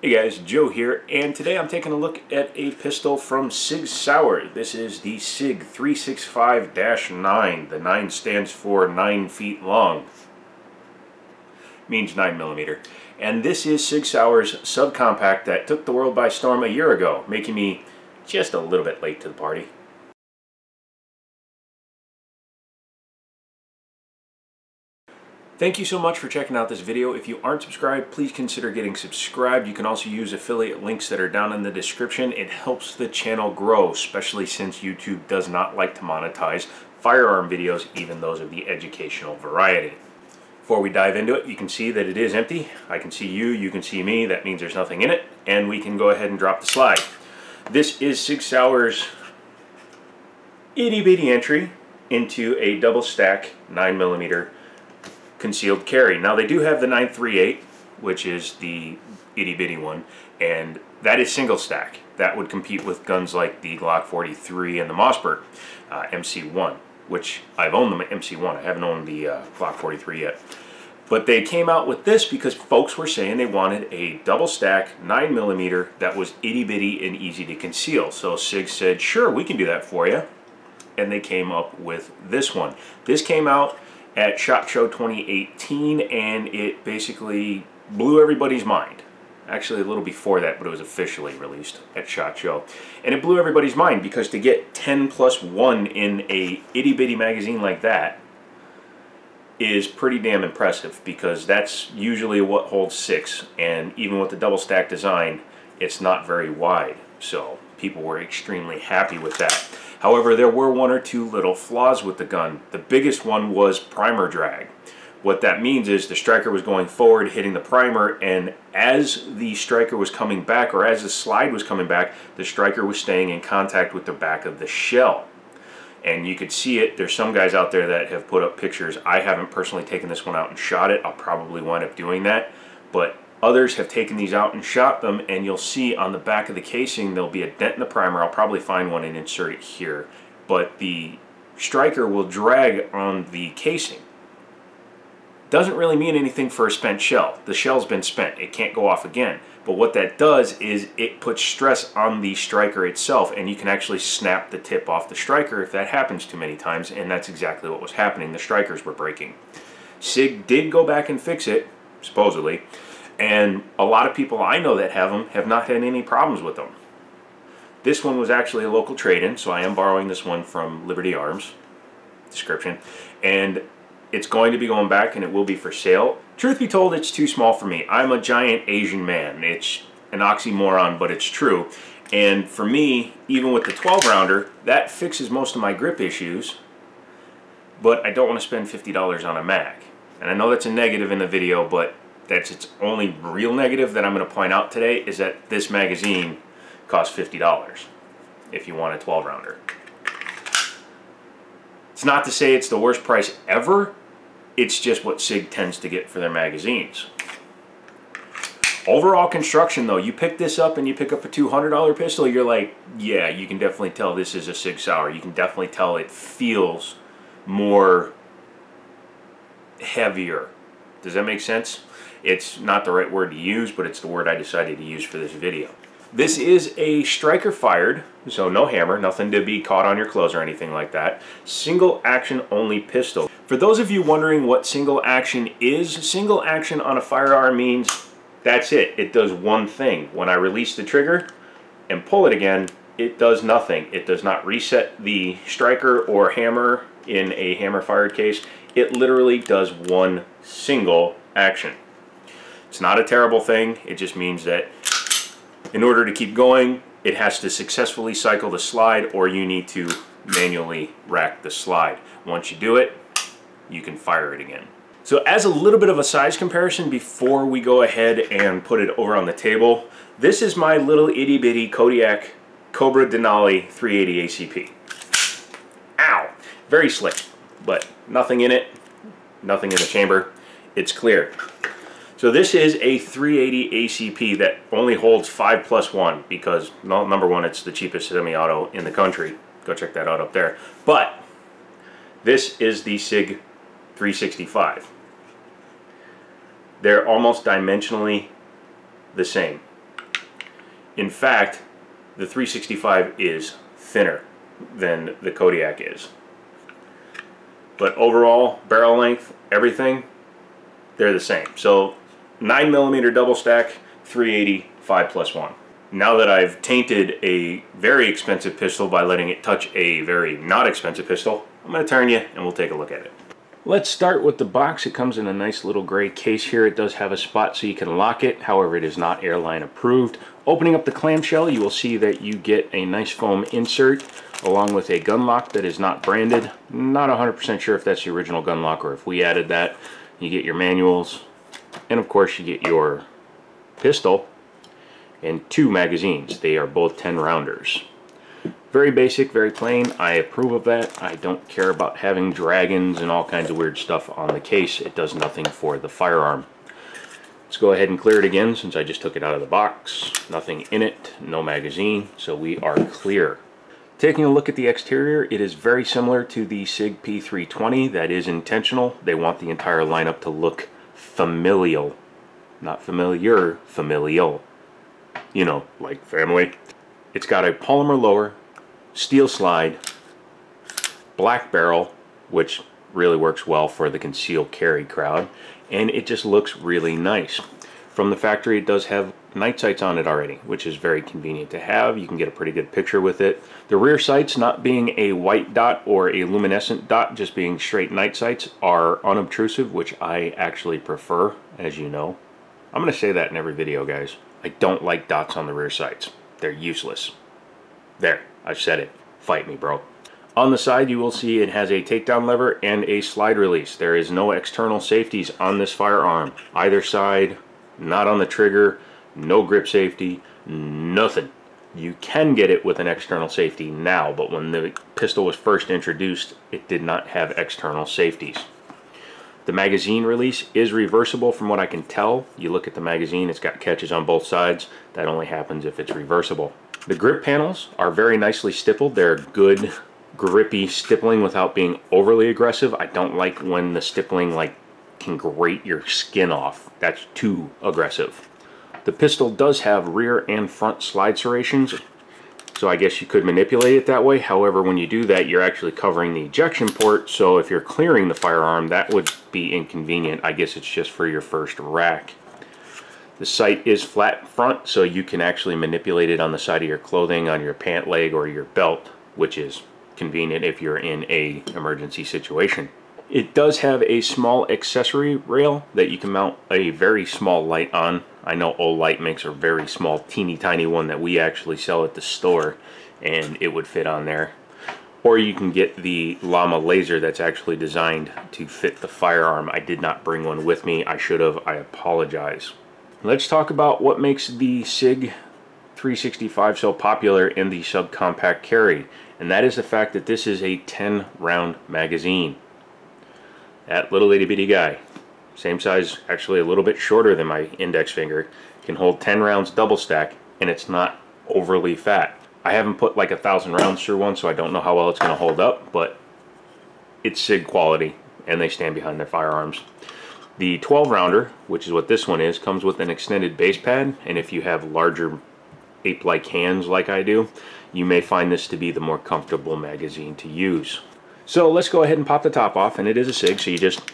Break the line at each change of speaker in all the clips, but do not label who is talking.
Hey guys, Joe here, and today I'm taking a look at a pistol from Sig Sauer. This is the Sig 365-9. The 9 stands for 9 feet long. Means 9mm. And this is Sig Sauer's subcompact that took the world by storm a year ago, making me just a little bit late to the party. Thank you so much for checking out this video. If you aren't subscribed, please consider getting subscribed. You can also use affiliate links that are down in the description. It helps the channel grow, especially since YouTube does not like to monetize firearm videos, even those of the educational variety. Before we dive into it, you can see that it is empty. I can see you, you can see me. That means there's nothing in it, and we can go ahead and drop the slide. This is Sig Sauer's itty bitty entry into a double stack 9mm concealed carry. Now they do have the 938, which is the itty bitty one, and that is single stack. That would compete with guns like the Glock 43 and the Mossberg MC1, which I've owned the MC1. I haven't owned the Glock 43 yet. But they came out with this because folks were saying they wanted a double stack 9mm that was itty bitty and easy to conceal. So Sig said, sure, we can do that for you. And they came up with this one. This came out at SHOT Show 2018, and it basically blew everybody's mind. Actually a little before that, but it was officially released at SHOT Show. And it blew everybody's mind because to get 10+1 in a itty bitty magazine like that is pretty damn impressive, because that's usually what holds 6, and even with the double stack design, it's not very wide. So people were extremely happy with that. However, there were one or two little flaws with the gun. The biggest one was primer drag. What that means is the striker was going forward, hitting the primer, and as the striker was coming back, or as the slide was coming back, the striker was staying in contact with the back of the shell. And you could see it. There's some guys out there that have put up pictures. I haven't personally taken this one out and shot it. I'll probably wind up doing that. But others have taken these out and shot them, and you'll see on the back of the casing there'll be a dent in the primer. I'll probably find one and insert it here. But the striker will drag on the casing. Doesn't really mean anything for a spent shell. The shell's been spent. It can't go off again. But what that does is it puts stress on the striker itself, and you can actually snap the tip off the striker if that happens too many times, and that's exactly what was happening. The strikers were breaking. Sig did go back and fix it, supposedly, and a lot of people I know that have them have not had any problems with them. This one was actually a local trade-in, so I am borrowing this one from Liberty Arms, description, and it's going to be going back, and it will be for sale. Truth be told, it's too small for me. I'm a giant Asian man. It's an oxymoron, but it's true. And for me, even with the 12-rounder, that fixes most of my grip issues, but I don't want to spend $50 on a mag. And I know that's a negative in the video, but that's its only real negative that I'm going to point out today, is that this magazine costs $50 if you want a 12-rounder. It's not to say it's the worst price ever. It's just what Sig tends to get for their magazines. Overall construction though, you pick this up and you pick up a $200 pistol, you're like, yeah, you can definitely tell this is a Sig Sauer. You can definitely tell it feels more heavier. Does that make sense? It's not the right word to use, but it's the word I decided to use for this video. This is a striker fired, so no hammer, nothing to be caught on your clothes or anything like that. Single action only pistol. For those of you wondering what single action is, single action on a firearm means that's it. It does one thing. When I release the trigger and pull it again, it does nothing. It does not reset the striker or hammer in a hammer fired case. It literally does one single action. It's not a terrible thing. It just means that in order to keep going, it has to successfully cycle the slide, or you need to manually rack the slide. Once you do it, you can fire it again. So as a little bit of a size comparison before we go ahead and put it over on the table, this is my little itty bitty Kodiak Cobra Denali 380 ACP. Ow! Very slick, but nothing in it, nothing in the chamber. It's clear. So this is a 380 ACP that only holds 5+1 because, number one, it's the cheapest semi-auto in the country. Go check that out up there. But this is the Sig 365. They're almost dimensionally the same. In fact, the 365 is thinner than the Kodiak is. But overall, barrel length, everything, they're the same. So 9mm double stack, 380, 5+1. Now that I've tainted a very expensive pistol by letting it touch a very not expensive pistol, I'm going to turn you and we'll take a look at it. Let's start with the box. It comes in a nice little gray case here. It does have a spot so you can lock it. However, it is not airline approved. Opening up the clamshell, you will see that you get a nice foam insert along with a gun lock that is not branded. Not 100% sure if that's the original gun lock or if we added that. You get your manuals, and of course you get your pistol and 2 magazines. They are both 10 rounders. Very basic, very plain. I approve of that. I don't care about having dragons and all kinds of weird stuff on the case. It does nothing for the firearm. Let's go ahead and clear it again since I just took it out of the box. Nothing in it, no magazine, so we are clear. Taking a look at the exterior, it is very similar to the Sig P320. That is intentional. They want the entire lineup to look familial. Not familiar, familial. You know, like family. It's got a polymer lower, steel slide, black barrel, which really works well for the concealed carry crowd, and it just looks really nice. From the factory, it does have night sights on it already, which is very convenient to have. You can get a pretty good picture with it. The rear sights, not being a white dot or a luminescent dot, just being straight night sights, are unobtrusive, which I actually prefer, as you know. I'm going to say that in every video, guys. I don't like dots on the rear sights. They're useless. There, I've said it. Fight me, bro. On the side, you will see it has a takedown lever and a slide release. There is no external safeties on this firearm. Either side, not on the trigger, no grip safety, nothing. You can get it with an external safety now, but when the pistol was first introduced, it did not have external safeties. The magazine release is reversible from what I can tell. You look at the magazine, it's got catches on both sides. That only happens if it's reversible. The grip panels are very nicely stippled. They're good, grippy stippling without being overly aggressive. I don't like when the stippling can grate your skin off. That's too aggressive. The pistol does have rear and front slide serrations, so I guess you could manipulate it that way. However, when you do that, you're actually covering the ejection port, so if you're clearing the firearm, that would be inconvenient. I guess it's just for your first rack. The sight is flat front, so you can actually manipulate it on the side of your clothing, on your pant leg, or your belt, which is convenient if you're in an emergency situation. It does have a small accessory rail that you can mount a very small light on. I know Olight makes a very small, teeny tiny one that we actually sell at the store, and it would fit on there. Or you can get the Llama laser that's actually designed to fit the firearm. I did not bring one with me. I should have. I apologize. Let's talk about what makes the Sig 365 so popular in the subcompact carry, and that is the fact that this is a 10-round magazine. That little itty bitty guy, same size, actually a little bit shorter than my index finger, can hold 10 rounds double stack, and it's not overly fat. I haven't put like 1,000 rounds through one, so I don't know how well it's going to hold up, but it's Sig quality, and they stand behind their firearms. The 12-rounder, which is what this one is, comes with an extended base pad, and if you have larger ape-like hands like I do, you may find this to be the more comfortable magazine to use. So let's go ahead and pop the top off, and it is a Sig, so you just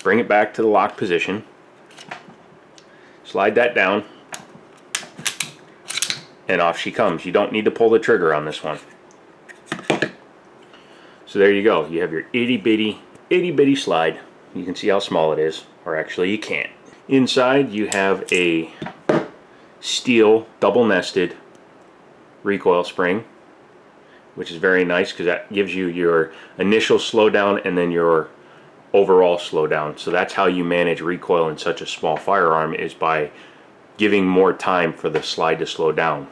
bring it back to the locked position, slide that down, and off she comes. You don't need to pull the trigger on this one. So there you go. You have your itty bitty slide. You can see how small it is, or actually you can't. Inside you have a steel double nested recoil spring, which is very nice because that gives you your initial slowdown and then your overall slowdown. So that's how you manage recoil in such a small firearm, is by giving more time for the slide to slow down.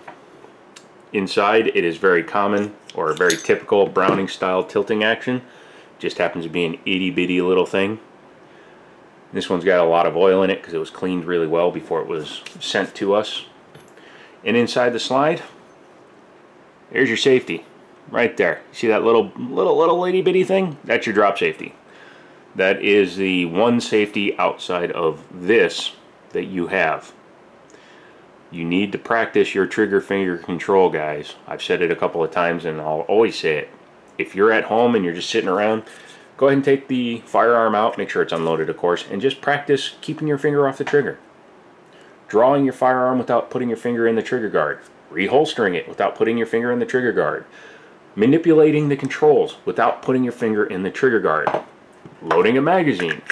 Inside it is very common, or very typical Browning style tilting action. Just happens to be an itty bitty little thing. This one's got a lot of oil in it because it was cleaned really well before it was sent to us. And inside the slide, there's your safety right there. See that little itty bitty thing? That's your drop safety. That is the one safety outside of this that you have. You need to practice your trigger finger control, guys. I've said it a couple of times and I'll always say it. If you're at home and you're just sitting around, go ahead and take the firearm out, make sure it's unloaded of course, and just practice keeping your finger off the trigger. Drawing your firearm without putting your finger in the trigger guard. Reholstering it without putting your finger in the trigger guard. Manipulating the controls without putting your finger in the trigger guard. Loading a magazine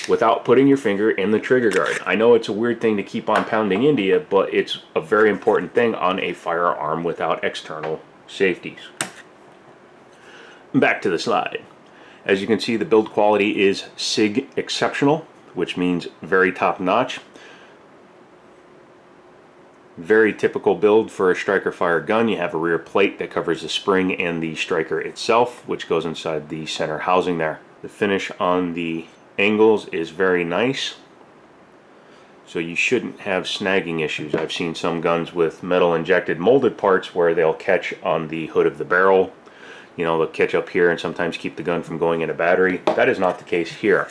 without putting your finger in the trigger guard. I know it's a weird thing to keep on pounding into you, but it's a very important thing on a firearm without external safeties. Back to the slide. As you can see, the build quality is SIG exceptional, which means very top notch. Very typical build for a striker fire gun. You have a rear plate that covers the spring and the striker itself, which goes inside the center housing there. The finish on the angles is very nice, so you shouldn't have snagging issues. I've seen some guns with metal injected molded parts where they'll catch on the hood of the barrel. You know, they'll catch up here and sometimes keep the gun from going in a battery. That is not the case here.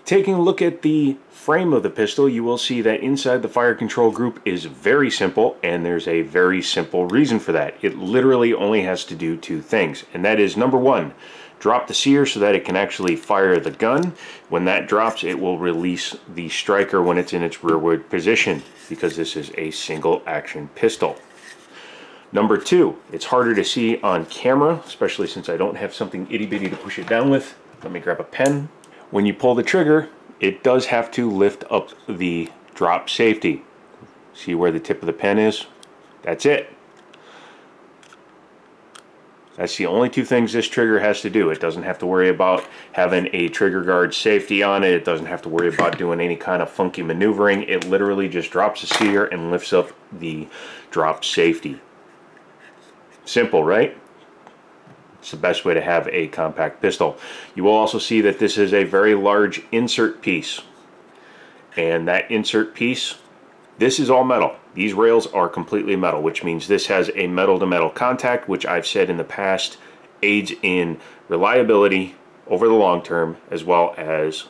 Taking a look at the frame of the pistol, you will see that inside the fire control group is very simple, and there's a very simple reason for that. It literally only has to do two things, and that is, number one, drop the sear so that it can actually fire the gun. When that drops, it will release the striker when it's in its rearward position, because this is a single action pistol. Number two, it's harder to see on camera, especially since I don't have something itty bitty to push it down with. Let me grab a pen. When you pull the trigger, it does have to lift up the drop safety. See where the tip of the pen is? That's it. That's the only two things this trigger has to do. It doesn't have to worry about having a trigger guard safety on it. It doesn't have to worry about doing any kind of funky maneuvering. It literally just drops the sear and lifts up the drop safety. Simple, right? It's the best way to have a compact pistol. You will also see that this is a very large insert piece. And that insert piece, this is all metal. These rails are completely metal, which means this has a metal-to-metal contact, which I've said in the past aids in reliability over the long term, as well as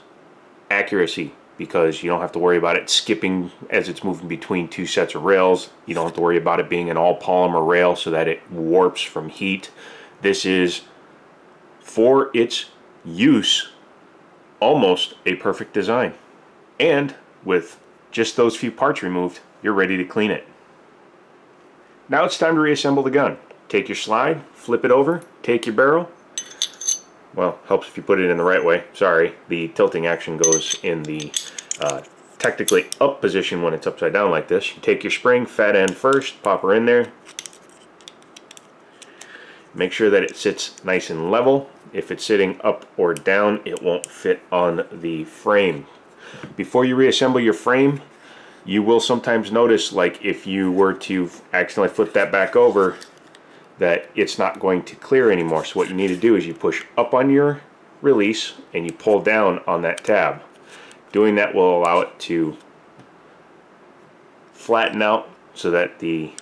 accuracy, because you don't have to worry about it skipping as it's moving between two sets of rails. You don't have to worry about it being an all-polymer rail so that it warps from heat. This is, for its use, almost a perfect design. And with just those few parts removed, you're ready to clean it. Now it's time to reassemble the gun. Take your slide, flip it over, take your barrel. Well, helps if you put it in the right way. Sorry, the tilting action goes in the technically up position when it's upside down like this. You take your spring, fat end first, pop her in there. Make sure that it sits nice and level. If it's sitting up or down, it won't fit on the frame. Before you reassemble your frame, you will sometimes notice, like if you were to accidentally flip that back over, that it's not going to clear anymore. So what you need to do is you push up on your release and you pull down on that tab. Doing that will allow it to flatten out so that the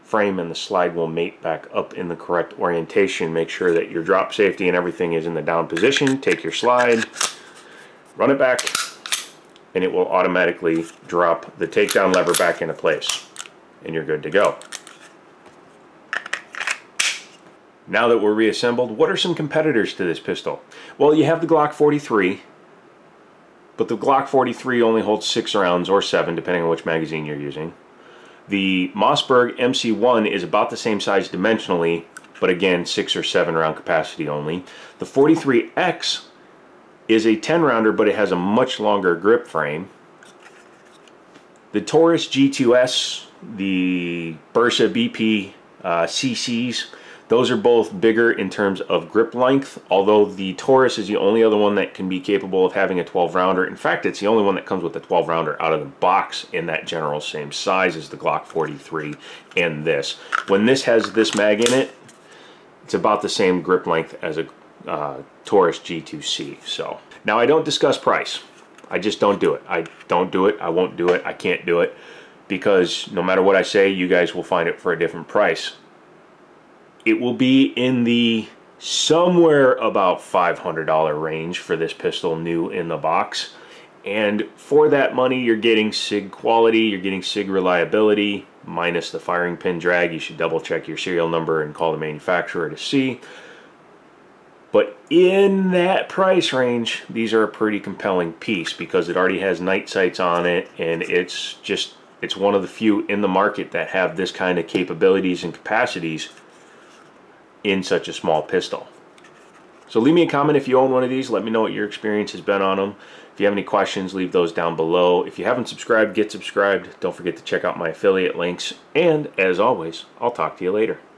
frame and the slide will mate back up in the correct orientation. Make sure that your drop safety and everything is in the down position. Take your slide, run it back, and it will automatically drop the takedown lever back into place, and you're good to go. Now that we're reassembled, what are some competitors to this pistol? Well, you have the Glock 43, but the Glock 43 only holds 6 rounds or 7, depending on which magazine you're using. The Mossberg MC1 is about the same size dimensionally, but again, 6 or 7 round capacity only. The 43X is a 10 rounder, but it has a much longer grip frame. The Taurus G2S, the Bursa BP CCs, those are both bigger in terms of grip length, although the Taurus is the only other one that can be capable of having a 12 rounder. In fact, it's the only one that comes with a 12 rounder out of the box in that general same size as the Glock 43 and this. When this has this mag in it, it's about the same grip length as a Taurus G2C. So now I don't discuss price. I just don't do it. I don't do it. I won't do it. I can't do it, because no matter what I say, you guys will find it for a different price. It will be in the somewhere about $500 range for this pistol new in the box. And for that money, you're getting SIG quality, you're getting SIG reliability, minus the firing pin drag. You should double check your serial number and call the manufacturer to see. But in that price range, these are a pretty compelling piece because it already has night sights on it, and it's one of the few in the market that have this kind of capabilities and capacities in such a small pistol. So leave me a comment if you own one of these. Let me know what your experience has been on them. If you have any questions, leave those down below. If you haven't subscribed, get subscribed. Don't forget to check out my affiliate links. And as always, I'll talk to you later.